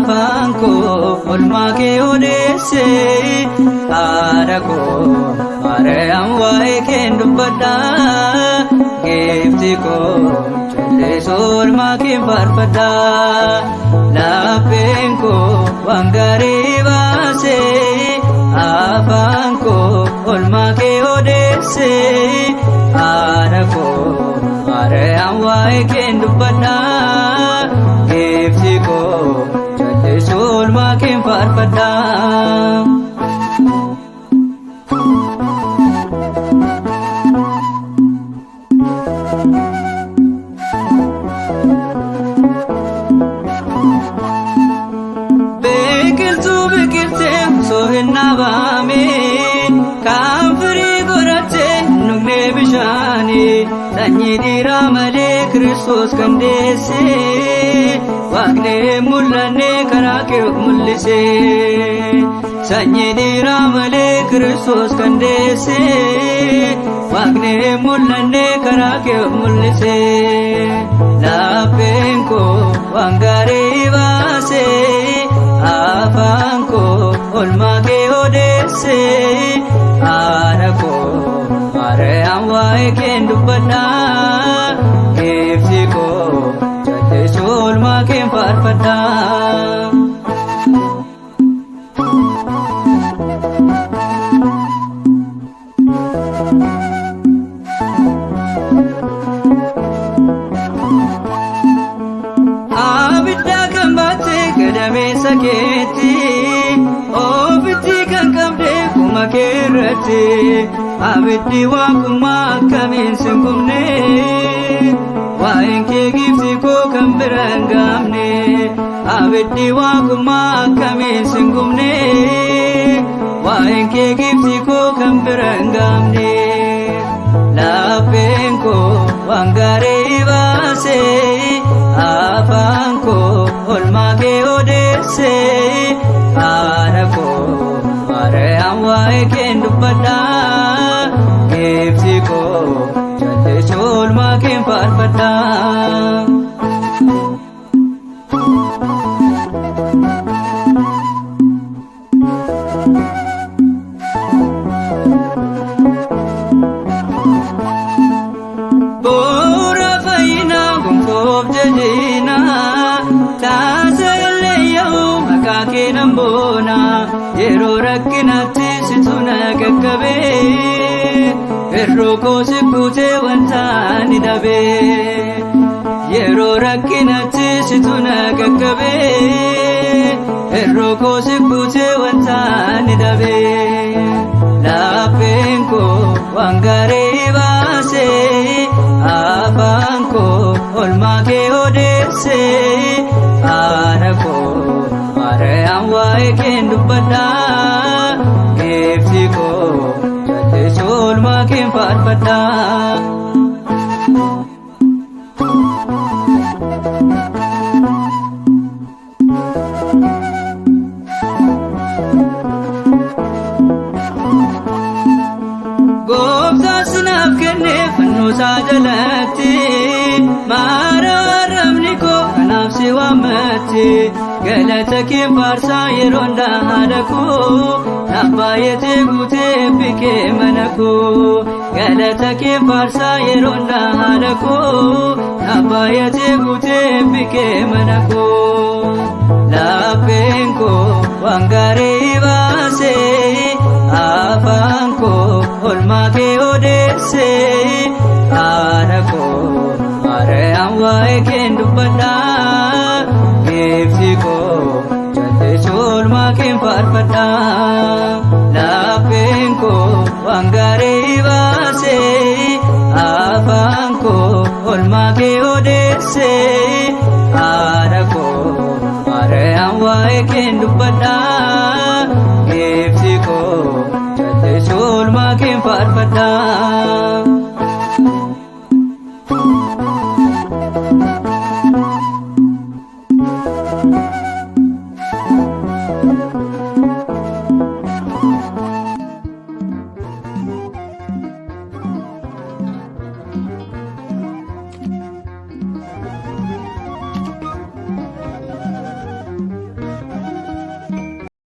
afanko olmake odesse arako Maryam wae kendubada giftiko chole solmake farfada lapenko wangari vase afanko olmake odesse arako Maryam wae kendubada giftiko chole solmake farfada Nabame kamfri gorate nugne bishani tanyi diramale Kristos kandese wagne mulane karake mullise tanyi diramale Kristos kandese wagne mulane karake mullise lapenko wangare vase afanko olmake odesse arako Maryam wae kendubada giftiko chole solmake farfada abidda kambate kadame saketi ofiti kan kamde kuma kerate abiddi wa kuma kamin singumne wa enke gifti ko kambirangamne abiddi wa kuma kamin singumne wa enke gifti ko kambirangamne lapenko wangare vase afanko olmake odesse arako Maryam wae kendubada giftiko chole solmake farfada bora faina gumfof jajina tasaleyo makake nambona yero rakkinatti situna gaggabe erroko sibbute wantani dabe yero rakkinatti situna gaggabe erroko sibbute wantani dabe lapenko wangare vase afanko olmake odesse arako Maryam wae kendubada giftiko chole solmake farfada gobsa snaf kenne fanno sajalati mararamni ko nafsi wamati galatake farsa yeronda hadaku nabayete gute bike manaku galatake farsa yeronda hadaku nabayete gute bike manaku lapenko wangare vase afanko olmake odesse arako Maryam wae kendubada giftiko chole solmake farfada lapenko wangare vase afanko olmake odesse arako Maryam wae kendubada giftiko chole solmake farfada